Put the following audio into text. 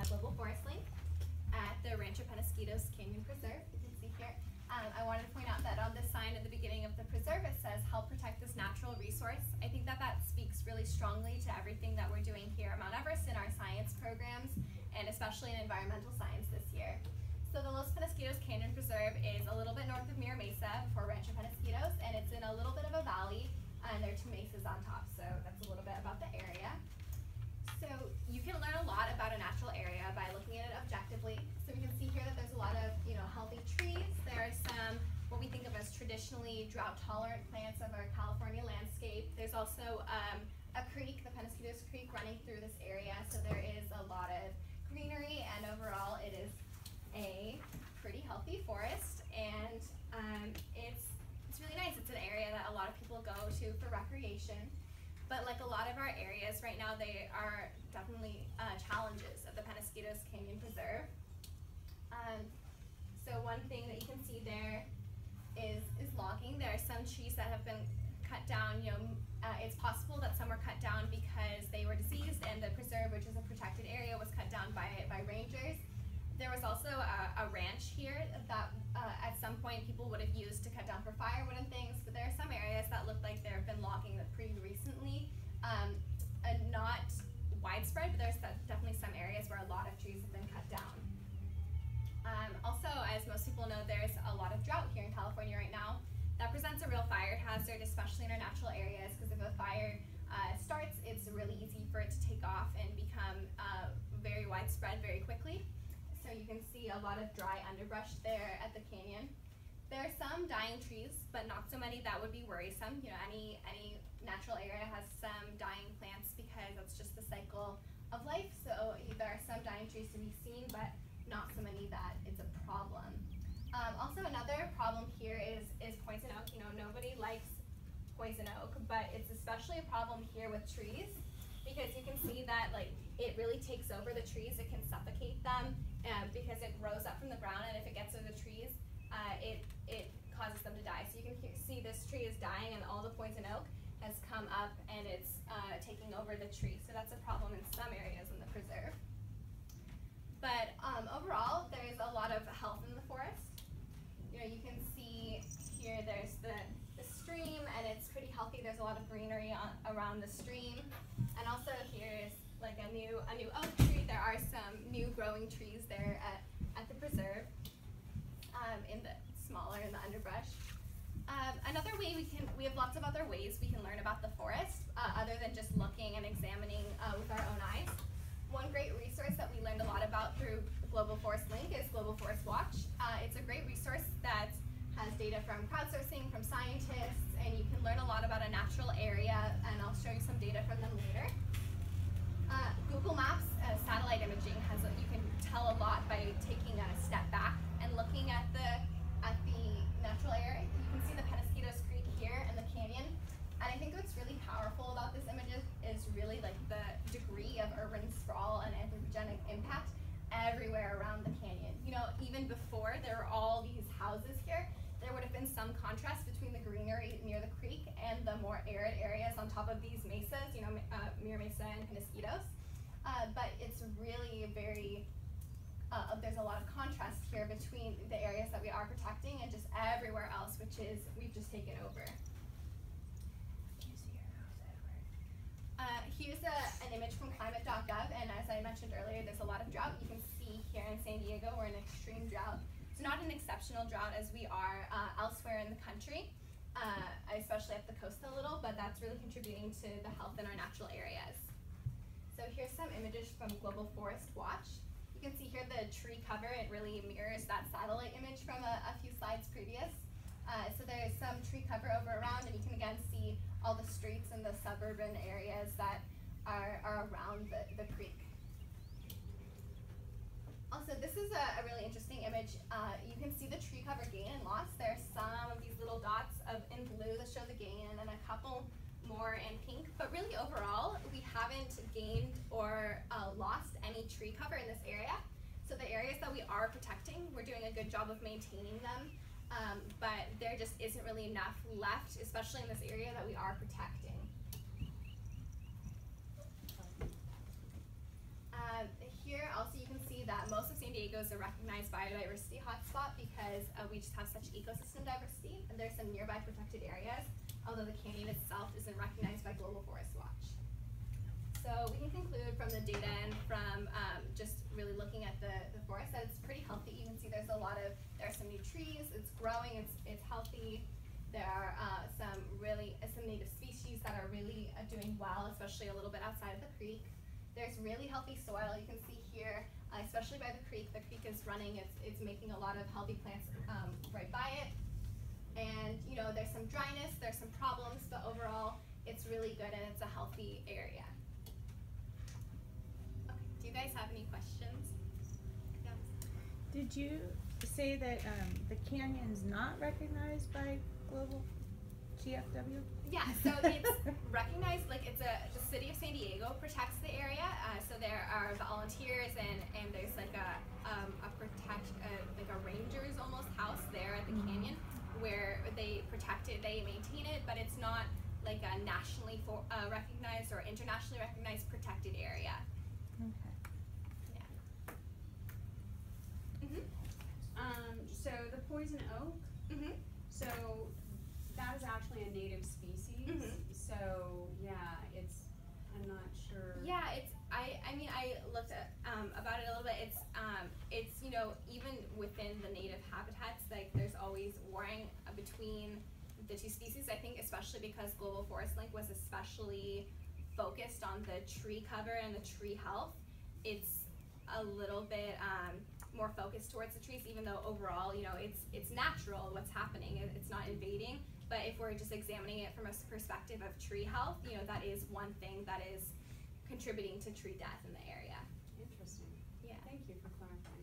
Global Forest Link at the Rancho Penasquitos Canyon Preserve. You can see here. I wanted to point out that on the sign at the beginning of the preserve it says help protect this natural resource. I think that that speaks really strongly to everything that we're doing here at Mount Everest in our science programs, and especially in environmental science this year. So the Los Penasquitos Canyon Preserve is a little bit north of Mira Mesa before Rancho Penasquitos, and it's in a little bit of a valley, and there are two mesas on top, so that's a little bit about the area. So you can learn a lot about a natural area by looking at it objectively. So we can see here that there's a lot of healthy trees. There are some what we think of as traditionally drought-tolerant plants of our California landscape. There's also a creek, the Penasquitos Creek, running through this area, so there is a lot of greenery, and overall it is a pretty healthy forest, and it's really nice. It's an area that a lot of people go to for recreation. But like a lot of our areas right now, they are definitely challenges of the Penasquitos Canyon Preserve. So one thing that you can see there is logging. There are some trees that have been cut down. It's possible that some were cut down because they were diseased, and the preserve, which is a protected area, was cut down by rangers. There was also a ranch here that at some point people would have used to cut down for firewood and things, but there are some areas that look like there have been logging pretty recently. Not widespread, but there's definitely some areas where a lot of trees have been cut down. Also, as most people know, there's a lot of drought here in California right now. That presents a real fire hazard, especially in our natural areas, because if a fire starts, it's really easy for it to take off and become very widespread very quickly. So you can see a lot of dry underbrush there at the canyon. There are some dying trees, but not so many that would be worrisome. Any natural area has some dying plants because that's just the cycle of life. So there are some dying trees to be seen, but not so many that it's a problem. Also, another problem here is poison oak. Nobody likes poison oak, but it's especially a problem here with trees, because you can see that it really takes over the trees. It can suffocate them because it grows up from the ground, and if it gets over the trees, it causes them to die. So you can see this tree is dying, and all the poison oak has come up and it's taking over the tree. So that's a problem in some areas in the preserve. But overall, there's a lot of health in the forest. You can see here there's the stream, and it's pretty healthy. There's a lot of greenery around the stream. And also here's like a new oak tree. There are some new growing trees there at the preserve, in the underbrush. Another way we have lots of other ways we can learn about the forest, other than just looking and examining with our own eyes. One great resource that we learned a lot about through Global Forest Link is Global Forest Watch. It's a great resource that has data from crowdsourcing, from scientists, and you can learn a lot about a natural area, and I'll show you some data from them later. Google Maps satellite imaging you can tell a lot by taking a step back and looking at the natural area. You can see the Penasquitos Creek here and the canyon, and I think what's really powerful about this image is really the degree of urban sprawl and anthropogenic impact everywhere around the canyon. Even before there were all these houses here, there would have been some contrast between the greenery near the creek and the more arid areas on top of these mesas, Mira Mesa and Penasquitos. But it's really very, there's a lot of contrast here between the areas that we are protecting and just everywhere else, which is we've just taken over. Here's an image from climate.gov, and as I mentioned earlier, there's a lot of drought. You can see here in San Diego, we're in extreme drought. It's not an exceptional drought as we are elsewhere in the country, especially up the coast a little, but that's really contributing to the health in our natural areas. So here's some images from Global Forest Watch. You can see here the tree cover. It really mirrors that satellite image from a few slides previous. So there's some tree cover over around, and you can again see all the streets and the suburban areas that are around the creek. Also, this is a really interesting image. You can see the tree cover gain and loss. There are some of these little dots in blue that show the gain, and then a couple more in pink. But really overall, we haven't gained or lost any tree cover in this area. So the areas that we are protecting, we're doing a good job of maintaining them. But there just isn't really enough left, especially in this area that we are protecting. Here also you can is a recognized biodiversity hotspot because we just have such ecosystem diversity, and there's some nearby protected areas, although the canyon itself isn't recognized by Global Forest Watch. So we can conclude from the data and from just really looking at the forest that it's pretty healthy. You can see there are some new trees, it's growing, it's healthy. There are some native species that are really doing well, especially a little bit outside of the creek. There's really healthy soil. You can see here, especially by the creek. The creek is running. It's making a lot of healthy plants right by it. And there's some dryness, there's some problems, but overall, it's really good and it's a healthy area. Okay. Do you guys have any questions? Yes. Did you say that the canyon's not recognized by Global GFW? Yeah, so it's recognized, like the city of San Diego protects the area, so there are volunteers and there's like a ranger's almost house there at the canyon where they protect it, they maintain it, but it's not like a nationally recognized or internationally recognized protected area. Okay. Yeah. So the poison oak, so that is actually a native species. So yeah, I'm not sure. Yeah, I looked at about it a little bit. It's even within the native habitats, like there's always warring between the two species. I think especially because Global Forest Link was especially focused on the tree cover and the tree health. It's a little bit more focused towards the trees, even though overall, it's natural what's happening. It's not invading. But if we're just examining it from a perspective of tree health, that is one thing that is contributing to tree death in the area. Interesting. Yeah. Thank you for clarifying.